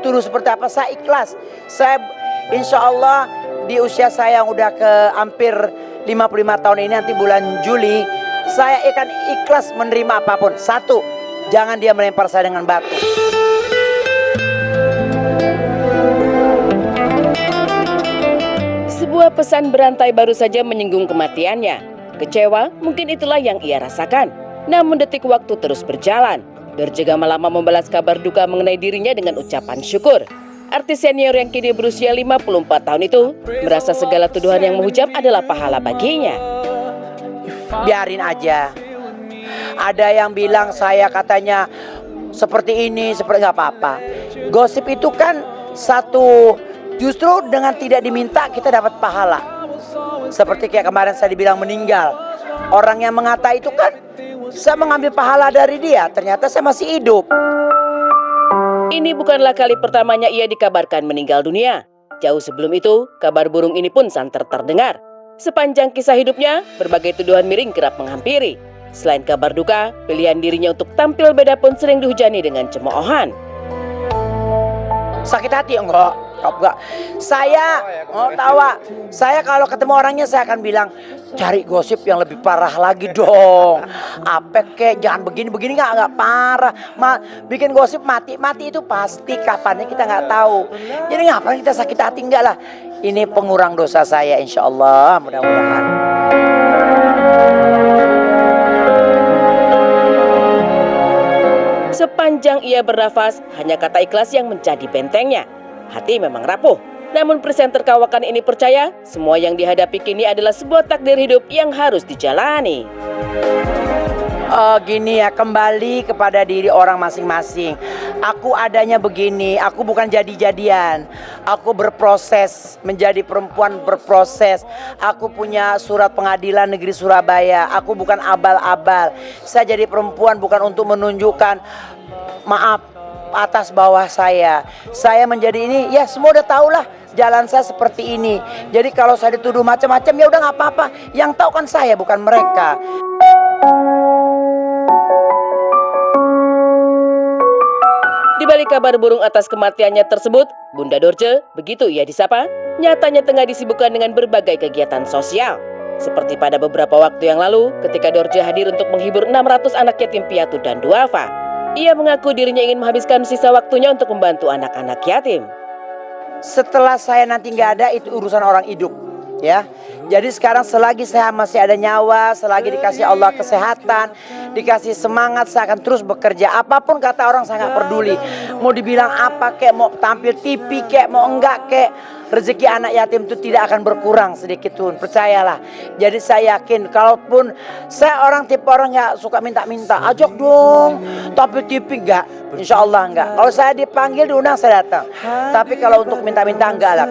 dituduh seperti apa, saya ikhlas. Saya insya Allah di usia saya yang udah ke hampir 55 tahun ini, nanti bulan Juli, saya akan ikhlas menerima apapun. Satu, jangan dia melempar saya dengan batu. Sebuah pesan berantai baru saja menyinggung kematiannya. Kecewa, mungkin itulah yang ia rasakan. Namun detik waktu terus berjalan. Dorce gak lama membalas kabar duka mengenai dirinya dengan ucapan syukur. Artis senior yang kini berusia 54 tahun itu merasa segala tuduhan yang menghujam adalah pahala baginya. Biarin aja. Ada yang bilang saya katanya seperti ini, seperti nggak apa-apa. Gosip itu kan satu, justru dengan tidak diminta kita dapat pahala. Seperti kayak kemarin saya dibilang meninggal. Orang yang mengata itu kan saya mengambil pahala dari dia, ternyata saya masih hidup. Ini bukanlah kali pertamanya ia dikabarkan meninggal dunia. Jauh sebelum itu, kabar burung ini pun santer terdengar. Sepanjang kisah hidupnya, berbagai tuduhan miring kerap menghampiri. Selain kabar duka, pilihan dirinya untuk tampil beda pun sering dihujani dengan cemoohan. Sakit hati enggak? Saya tawa. Saya kalau ketemu orangnya saya akan bilang, cari gosip yang lebih parah lagi dong. Apa kek, jangan begini nggak parah. Bikin gosip mati itu pasti, kapannya kita nggak tahu. Jadi ngapain kita sakit hati, enggak lah. Ini pengurang dosa saya, insya Allah, mudah-mudahan. Sepanjang ia bernafas, hanya kata ikhlas yang menjadi bentengnya. Hati memang rapuh, namun presenter kawakan ini percaya semua yang dihadapi kini adalah sebuah takdir hidup yang harus dijalani. Gini ya, kembali kepada diri orang masing-masing. Aku adanya begini, aku bukan jadi-jadian. Aku berproses, menjadi perempuan berproses. Aku punya surat pengadilan negeri Surabaya. Aku bukan abal-abal. Saya jadi perempuan bukan untuk menunjukkan maaf atas bawah saya. Saya menjadi ini, ya semua udah tahu lah jalan saya seperti ini. Jadi kalau saya dituduh macam-macam ya udah nggak apa-apa. Yang tahu kan saya, bukan mereka. Di balik kabar burung atas kematiannya tersebut, Bunda Dorce, begitu ia disapa, nyatanya tengah disibukkan dengan berbagai kegiatan sosial. Seperti pada beberapa waktu yang lalu, ketika Dorce hadir untuk menghibur 600 anak yatim piatu dan duafa. Ia mengaku dirinya ingin menghabiskan sisa waktunya untuk membantu anak-anak yatim. Setelah saya nanti nggak ada, itu urusan orang hidup, ya. Jadi sekarang selagi saya masih ada nyawa, selagi dikasih Allah kesehatan, dikasih semangat, saya akan terus bekerja. Apapun kata orang saya nggak peduli. Mau dibilang apa kek, mau tampil TV kek, mau enggak kek, rezeki anak yatim itu tidak akan berkurang sedikit pun, percayalah. Jadi saya yakin, kalaupun saya orang tipe orang nggak suka minta-minta, ajak dong tampil TV, enggak, insya Allah enggak. Kalau saya dipanggil diundang saya datang. Tapi kalau untuk minta-minta enggak lah.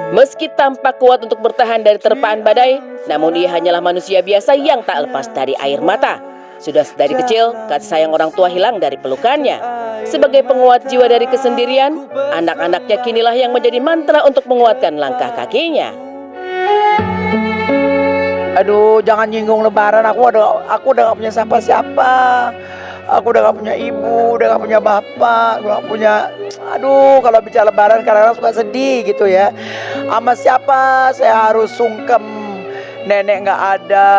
Meski tampak kuat untuk bertahan dari terpaan badai, namun ia hanyalah manusia biasa yang tak lepas dari air mata. Sudah dari kecil, kasih sayang orang tua hilang dari pelukannya. Sebagai penguat jiwa dari kesendirian, anak-anaknya kinilah yang menjadi mantra untuk menguatkan langkah kakinya. Aduh, jangan nyinggung lebaran. Aku udah gak punya siapa-siapa. Aku udah gak punya ibu, udah gak punya bapak, gak punya. Aduh, kalau bicara lebaran kadang-kadang suka sedih gitu ya. Sama siapa saya harus sungkem. Nenek gak ada,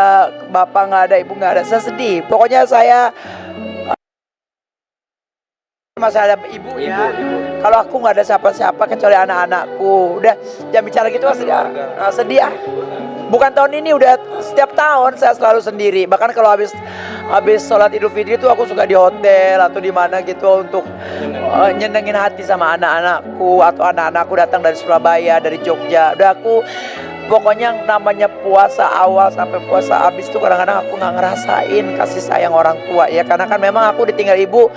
bapak gak ada, ibu gak ada. Saya sedih. Pokoknya saya masih ada ibu ya. Kalau aku nggak ada siapa-siapa kecuali anak-anakku. Udah, jangan bicara gitu, sedih. Bukan tahun ini, udah setiap tahun saya selalu sendiri. Bahkan kalau habis sholat Idul Fitri itu aku suka di hotel atau di mana gitu untuk nyenengin hati sama anak-anakku, atau anak-anakku datang dari Surabaya, dari Jogja. Udah, aku pokoknya namanya puasa awal sampai puasa habis itu kadang-kadang aku nggak ngerasain kasih sayang orang tua ya, karena kan memang aku ditinggal ibu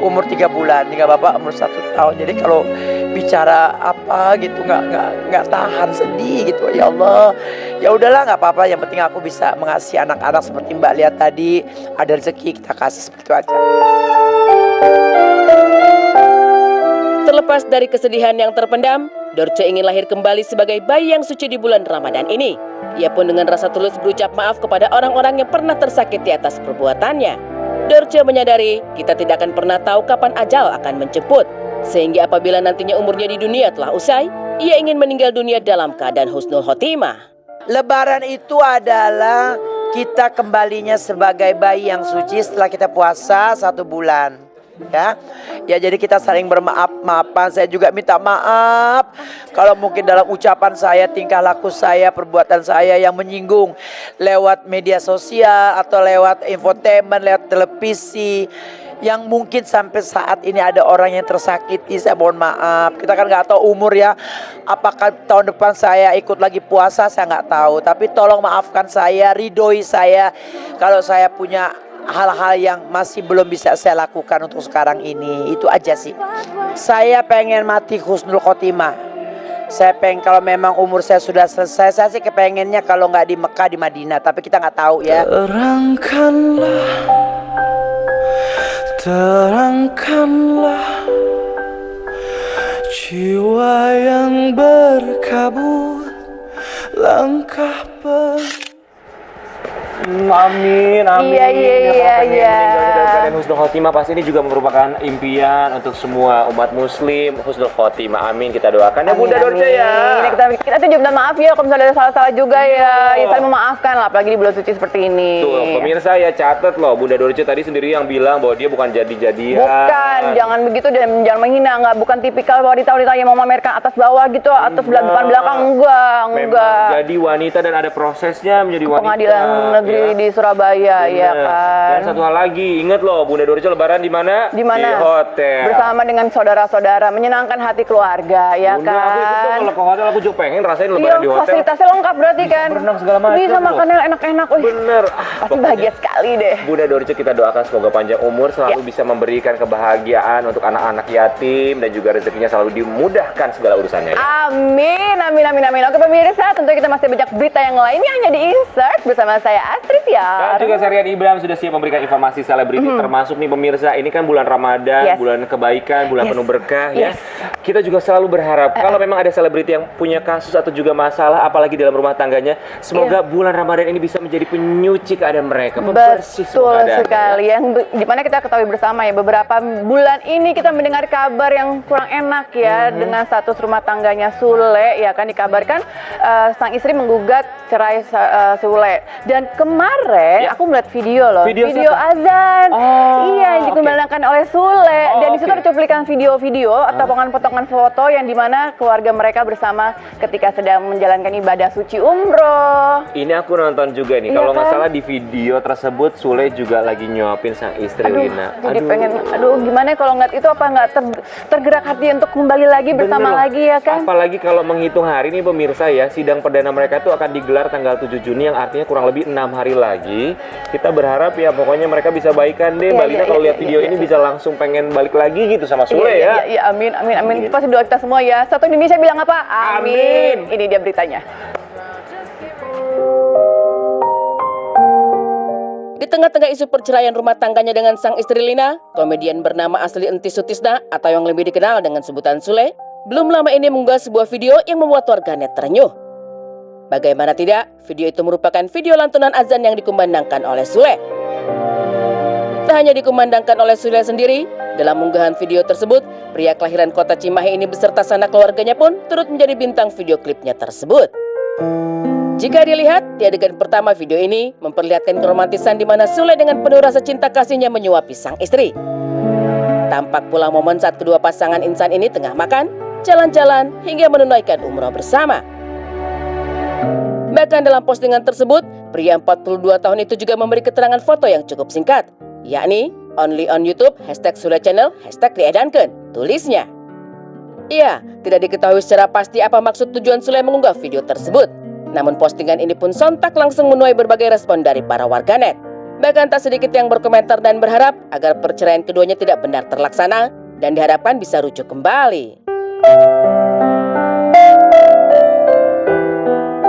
umur 3 bulan, tinggal bapak umur 1 tahun. Jadi kalau bicara apa gitu nggak tahan, sedih gitu. Ya Allah, ya udahlah nggak apa-apa. Yang penting aku bisa mengasihi anak-anak seperti Mbak lihat tadi, ada rezeki kita kasih, seperti itu aja. Terlepas dari kesedihan yang terpendam, Dorce ingin lahir kembali sebagai bayi yang suci di bulan Ramadan ini. Ia pun dengan rasa tulus berucap maaf kepada orang-orang yang pernah tersakiti atas perbuatannya. Dorce menyadari kita tidak akan pernah tahu kapan ajal akan menjemput. Sehingga apabila nantinya umurnya di dunia telah usai, ia ingin meninggal dunia dalam keadaan husnul khotimah. Lebaran itu adalah kita kembalinya sebagai bayi yang suci setelah kita puasa 1 bulan. Ya jadi kita saling bermaaf-maafan. Saya juga minta maaf kalau mungkin dalam ucapan saya, tingkah laku saya, perbuatan saya yang menyinggung lewat media sosial atau lewat infotainment, lewat televisi, yang mungkin sampai saat ini ada orang yang tersakiti. Saya mohon maaf. Kita kan nggak tahu umur ya. Apakah tahun depan saya ikut lagi puasa, saya nggak tahu. Tapi tolong maafkan saya, ridhoi saya kalau saya punya hal-hal yang masih belum bisa saya lakukan untuk sekarang ini. Itu aja sih. Saya pengen mati husnul khotimah. Saya pengen kalau memang umur saya sudah selesai, saya sih kepengennya kalau nggak di Mekah, di Madinah. Tapi kita nggak tahu ya. Terangkanlah jiwa yang berkabut, langkah amin, amin. Iya. Dan husnul khotimah pasti ini juga merupakan impian untuk semua umat muslim. Husnul khotimah, amin, kita doakan ya Bunda Dorce ya. Kita tuh juga maaf ya kalau misalnya ada salah-salah juga ya. Ya saling memaafkan lah, apalagi di bulan suci seperti ini. Tuh, pemirsa ya, catat loh, Bunda Dorce tadi sendiri yang bilang bahwa dia bukan jadi-jadian. Bukan, jangan begitu dan jangan menghina. Nggak, bukan tipikal wanita-wanita yang mau memamerkan atas bawah gitu, atas depan belakang, enggak. Memang jadi wanita dan ada prosesnya menjadi wanita. Pengadilan negeri di Surabaya, ya kan. Dan satu hal lagi, ingat loh, Bunda Dorce lebaran di mana? Di mana? Di hotel. Bersama dengan saudara-saudara, menyenangkan hati keluarga, ya Bunda, kan. aku ikut dong kalau ke hotel, aku juga pengen rasain lebaran di hotel. Fasilitasnya lengkap berarti kan. Berenang segala macam. Bisa makan yang enak-enak. Bener. Pasti bahagia sekali deh. Bunda Dorce, kita doakan semoga panjang umur, selalu bisa memberikan kebahagiaan untuk anak-anak yatim dan juga rezekinya selalu dimudahkan segala urusannya. Amin. Oke pemirsa, tentu kita masih banyak berita yang lainnya hanya di Insert bersama saya Astrid ya. Dan juga Serian Ibram sudah siap memberikan informasi selebriti termasuk nih pemirsa, ini kan bulan Ramadan, bulan kebaikan, bulan penuh berkah ya. Kita juga selalu berharap kalau memang ada selebriti yang punya kasus atau juga masalah apalagi dalam rumah tangganya, semoga bulan Ramadan ini bisa menjadi penyuci keadaan mereka, pembersih Betul sekali. Yang dimana kita ketahui bersama ya, beberapa bulan ini kita mendengar kabar yang kurang enak ya dengan status rumah tangganya Sule ya kan, dikabarkan sang istri menggugat cerai Sule. Dan kemarin aku melihat video loh, video azan. Iya, yang dikembangkan oleh Sule. Dan di situ ada cuplikan video-video atau potongan-potongan foto yang dimana keluarga mereka bersama ketika sedang menjalankan ibadah suci umroh. Ini aku nonton juga nih. Kalau nggak salah di video tersebut Sule juga lagi nyuapin sang istri Lina. Jadi pengen, gimana kalau nggak itu apa nggak tergerak hati untuk kembali lagi bersama lagi ya kan? Apalagi kalau menghitung hari nih pemirsa ya, sidang perdana mereka itu akan digelar tanggal 7 Juni yang artinya kurang lebih 6 hari lagi. Kita berharap ya pokoknya mereka bisa baikan deh. Mbak Lina kalau lihat video ini bisa langsung pengen balik lagi gitu sama Sule ya. Iya, amin. Itu pasti doa kita semua ya. Satu Indonesia bilang apa? Amin. Ini dia beritanya. Di tengah-tengah isu perceraian rumah tangganya dengan sang istri Lina, komedian bernama asli Entis Sutisna atau yang lebih dikenal dengan sebutan Sule, belum lama ini mengunggah sebuah video yang membuat warganet terenyuh. Bagaimana tidak, video itu merupakan video lantunan azan yang dikumandangkan oleh Sule. Tak hanya dikumandangkan oleh Sule sendiri, dalam unggahan video tersebut, pria kelahiran kota Cimahi ini beserta sanak keluarganya pun turut menjadi bintang video klipnya tersebut. Jika dilihat, di adegan pertama video ini memperlihatkan keromantisan di mana Sule dengan penuh rasa cinta kasihnya menyuapi sang istri. Tampak pula momen saat kedua pasangan insan ini tengah makan, jalan-jalan, hingga menunaikan umroh bersama. Bahkan dalam postingan tersebut, pria 42 tahun itu juga memberi keterangan foto yang cukup singkat, yakni only on YouTube, #Sule Channel, #Riedanken, tulisnya. Iya, tidak diketahui secara pasti apa maksud tujuan Sule mengunggah video tersebut. Namun postingan ini pun sontak langsung menuai berbagai respon dari para warganet. Bahkan tak sedikit yang berkomentar dan berharap agar perceraian keduanya tidak benar terlaksana dan diharapkan bisa rujuk kembali.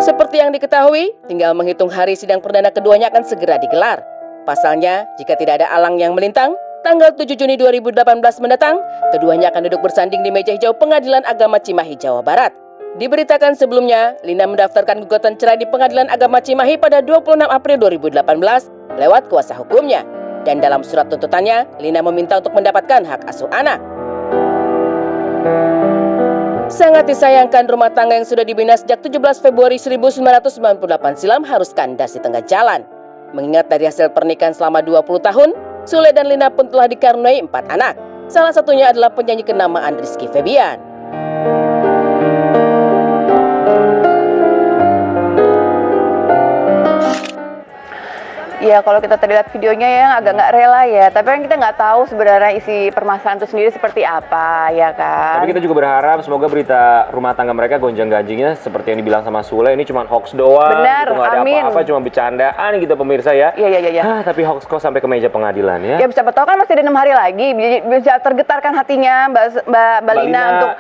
Seperti yang diketahui, tinggal menghitung hari sidang perdana keduanya akan segera digelar. Pasalnya, jika tidak ada alang yang melintang, tanggal 7 Juni 2018 mendatang, keduanya akan duduk bersanding di meja hijau Pengadilan Agama Cimahi, Jawa Barat. Diberitakan sebelumnya, Lina mendaftarkan gugatan cerai di Pengadilan Agama Cimahi pada 26 April 2018 lewat kuasa hukumnya. Dan dalam surat tuntutannya, Lina meminta untuk mendapatkan hak asuh anak. Sangat disayangkan rumah tangga yang sudah dibina sejak 17 Februari 1998 silam harus kandas di tengah jalan. Mengingat dari hasil pernikahan selama 20 tahun, Sule dan Lina pun telah dikaruniai 4 anak. Salah satunya adalah penyanyi kenamaan Rizky Febian. Ya kalau kita tadi lihat videonya ya agak nggak rela ya, tapi kan kita nggak tahu sebenarnya isi permasalahan itu sendiri seperti apa ya kan. Tapi kita juga berharap semoga berita rumah tangga mereka gonjang-ganjingnya seperti yang dibilang sama Sule ini cuma hoax doang. Benar, gitu, nggak ada amin. apa-apa, cuma bercandaan gitu pemirsa ya. Iya. Tapi hoax kok sampai ke meja pengadilan ya. Ya siapa tahu kan masih ada 6 hari lagi, bisa tergetarkan hatinya Mbak Lina untuk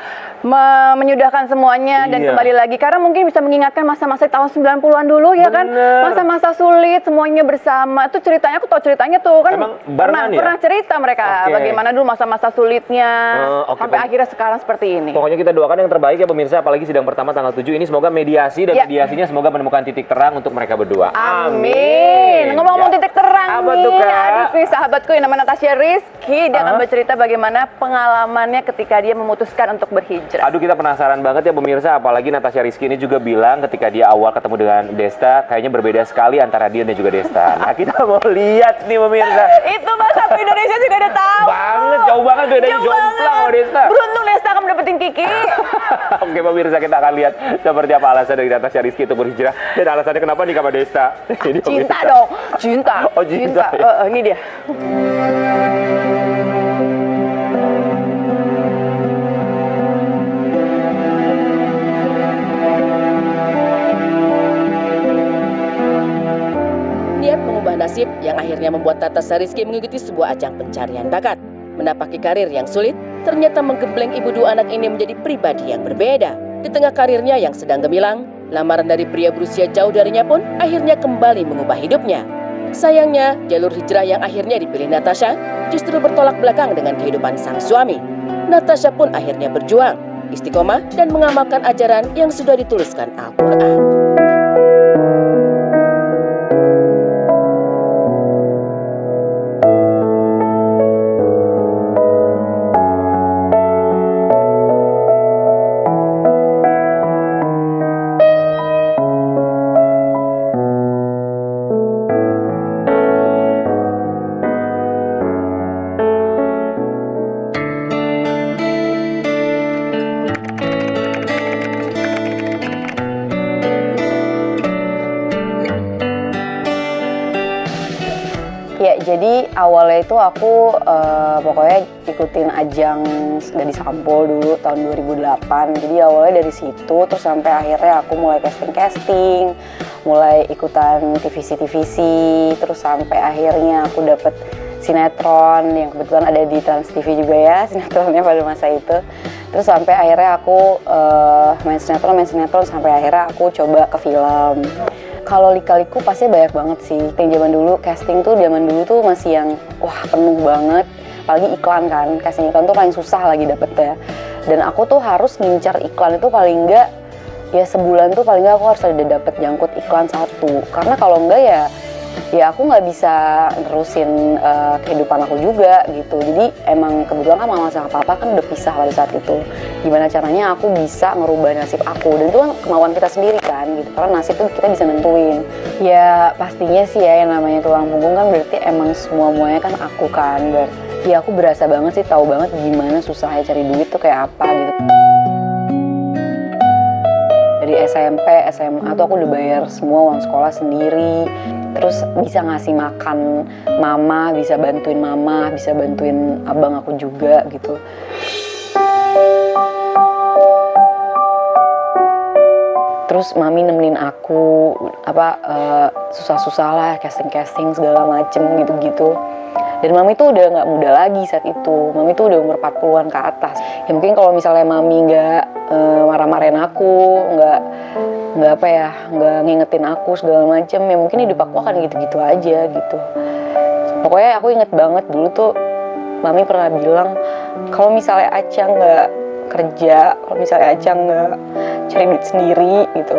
menyudahkan semuanya dan Iya. kembali lagi. Karena mungkin bisa mengingatkan masa-masa tahun 90-an dulu ya kan. Bener. Masa-masa sulit semuanya bersama. Itu ceritanya, aku tahu ceritanya tuh kan. Emang barengan ya? Pernah cerita mereka Oke. bagaimana dulu masa-masa sulitnya. Oke, sampai Pak. akhirnya sekarang seperti ini. Pokoknya kita doakan yang terbaik ya pemirsa, apalagi sidang pertama tanggal 7 ini semoga mediasi dan Ya. mediasinya semoga menemukan titik terang untuk mereka berdua. Amin. Ngomong-ngomong Ya. titik terang Apa nih, tuh, Kak? aduh nih sahabatku yang namanya Natasha Rizky, dia akan bercerita bagaimana pengalamannya ketika dia memutuskan untuk berhijrah. Aduh, kita penasaran banget ya pemirsa, apalagi Natasha Rizky ini juga bilang ketika dia awal ketemu dengan Desta kayaknya berbeda sekali antara dia dan juga Desta. Nah, kita mau lihat nih pemirsa. Itu bahasa Indonesia juga udah tahu. Banget, jauh banget bedanya, Jauh jomplang banget. sama Desta. Beruntung Desta akan dapetin Kiki. Oke pemirsa, kita akan lihat seperti apa alasan dari Natasha Rizky untuk berhijrah dan alasannya kenapa nikah sama Desta. Ini Cinta pemirsa. dong, cinta. Oh, cinta, ya. Ini dia. Niat mengubah nasib yang akhirnya membuat Natasha Rizky mengikuti sebuah ajang pencarian bakat. Menapaki karir yang sulit, ternyata menggembleng ibu dua anak ini menjadi pribadi yang berbeda. Di tengah karirnya yang sedang gemilang, lamaran dari pria berusia jauh darinya pun akhirnya kembali mengubah hidupnya. Sayangnya, jalur hijrah yang akhirnya dipilih Natasha justru bertolak belakang dengan kehidupan sang suami. Natasha pun akhirnya berjuang, istiqomah dan mengamalkan ajaran yang sudah dituliskan Al-Quran. Ya, jadi awalnya itu aku pokoknya ikutin ajang dari Sampul dulu tahun 2008. Jadi awalnya dari situ, terus sampai akhirnya aku mulai casting-casting, mulai ikutan TVC, terus sampai akhirnya aku dapet sinetron yang kebetulan ada di Trans TV juga ya, sinetronnya pada masa itu. Terus sampai akhirnya aku main sinetron sampai akhirnya aku coba ke film. Kalau lika-liku pasti banyak banget sih. Yang zaman dulu casting tuh zaman dulu tuh masih yang wah penuh banget. Apalagi iklan kan, casting iklan tuh paling susah lagi dapetnya. Dan aku tuh harus ngincar iklan itu paling enggak ya sebulan tuh paling enggak aku harus ada dapet jangkut iklan 1. Karena kalau enggak ya aku nggak bisa nerusin kehidupan aku juga gitu. Jadi emang kebetulan kan mama sama papa kan udah pisah pada saat itu. Gimana caranya aku bisa ngerubah nasib aku, dan itu kan kemauan kita sendiri kan gitu, karena nasib tuh kita bisa nentuin. Ya pastinya sih ya yang namanya tulang punggung kan berarti emang semuanya kan aku kan. Berarti ya aku berasa banget sih, tahu banget gimana susahnya cari duit tuh kayak apa gitu. Dari SMP, SMA tuh aku udah bayar semua uang sekolah sendiri. Terus bisa ngasih makan mama, bisa bantuin mama, bisa bantuin abang aku juga gitu. Terus mami nemenin aku susah-susah lah, casting segala macem gitu-gitu. Dan mami tuh udah nggak muda lagi saat itu. Mami tuh udah umur 40-an ke atas. Ya mungkin kalau misalnya mami nggak marah-marahin aku, nggak ngingetin aku segala macem, ya mungkin hidup aku akan gitu-gitu aja gitu. Pokoknya aku inget banget dulu tuh mami pernah bilang kalau misalnya Aca nggak kerja, kalau misalnya Aca nggak cari duit sendiri gitu,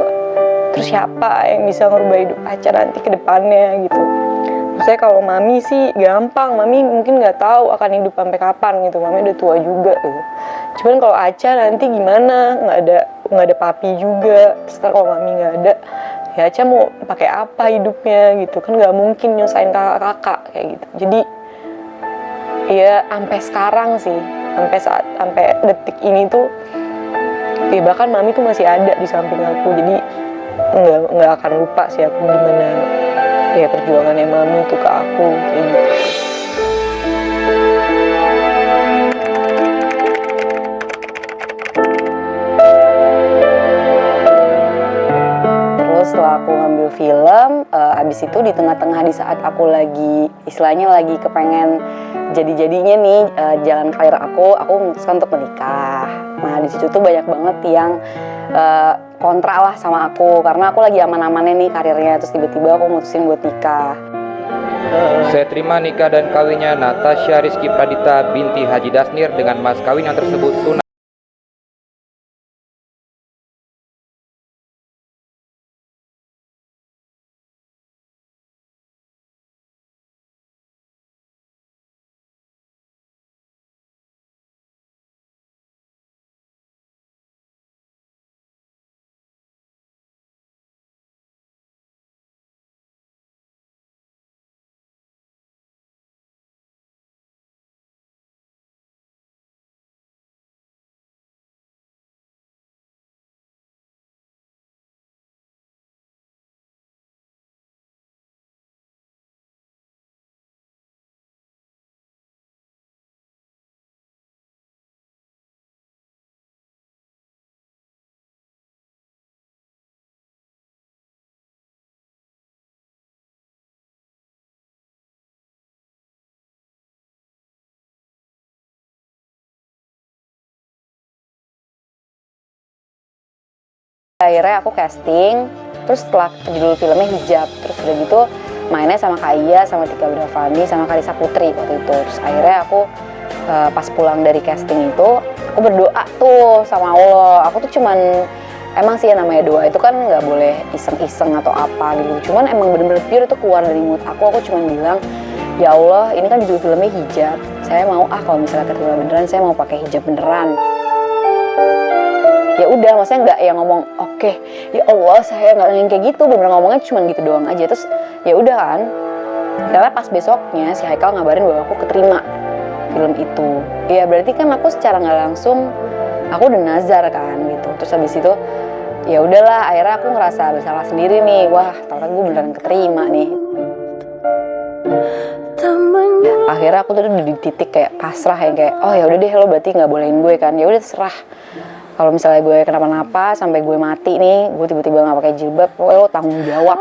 terus siapa yang bisa ngerubah hidup Aca nanti ke depannya gitu. Terus Maksudnya kalau mami sih gampang, mami mungkin nggak tahu akan hidup sampai kapan gitu, mami udah tua juga gitu. Cuman kalau Aca nanti gimana, nggak ada papi juga, terus kalau mami nggak ada, ya Aca mau pakai apa hidupnya gitu kan, nggak mungkin nyusahin kakak-kakak kayak gitu. Jadi ya sampai sekarang sih, sampai detik ini tuh, ya bahkan mami tuh masih ada di samping aku, jadi nggak akan lupa sih aku gimana ya perjuangannya mami tuh ke aku kayak gitu. Terus setelah aku ngambil film, abis itu di tengah-tengah di saat aku lagi istilahnya lagi kepengen jadi-jadinya nih jalan karir aku memutuskan untuk menikah. Nah di situ tuh banyak banget yang kontra lah sama aku karena aku lagi aman-amannya nih karirnya, terus tiba-tiba aku mutusin buat nikah. Saya terima nikah dan kawinnya Natasha Rizky Pradita binti Haji Dasnir dengan mas kawin yang tersebut tunai. Akhirnya aku casting, terus setelah judul filmnya Hijab, terus udah gitu mainnya sama Kak Iya, sama Tika Bravani, sama Karissa Putri waktu itu. Terus akhirnya aku pas pulang dari casting itu, aku berdoa tuh sama Allah. Aku tuh cuman, emang sih ya namanya doa itu kan nggak boleh iseng-iseng atau apa gitu. Cuman emang bener-bener pure itu keluar dari mulut aku cuman bilang, ya Allah ini kan judul filmnya Hijab. Saya mau kalau misalnya keterima beneran, saya mau pakai hijab beneran. Ya udah, maksudnya nggak yang ngomong oke, ya Allah saya nggak ingin kayak gitu, bener ngomongnya cuma gitu doang aja. Terus ya udah kan, karena pas besoknya si Haikal ngabarin bahwa aku keterima film itu. Ya berarti kan aku secara nggak langsung aku udah nazar kan gitu. Terus habis itu ya udahlah, akhirnya aku ngerasa bersalah sendiri nih, wah ternyata gue beneran keterima nih. Akhirnya aku tuh di titik kayak pasrah yang kayak oh ya udah deh, lo berarti nggak bolehin gue kan, ya udah terserah. Kalau misalnya gue kenapa-napa sampai gue mati nih, gue tiba-tiba nggak pakai jilbab, lo tanggung jawab.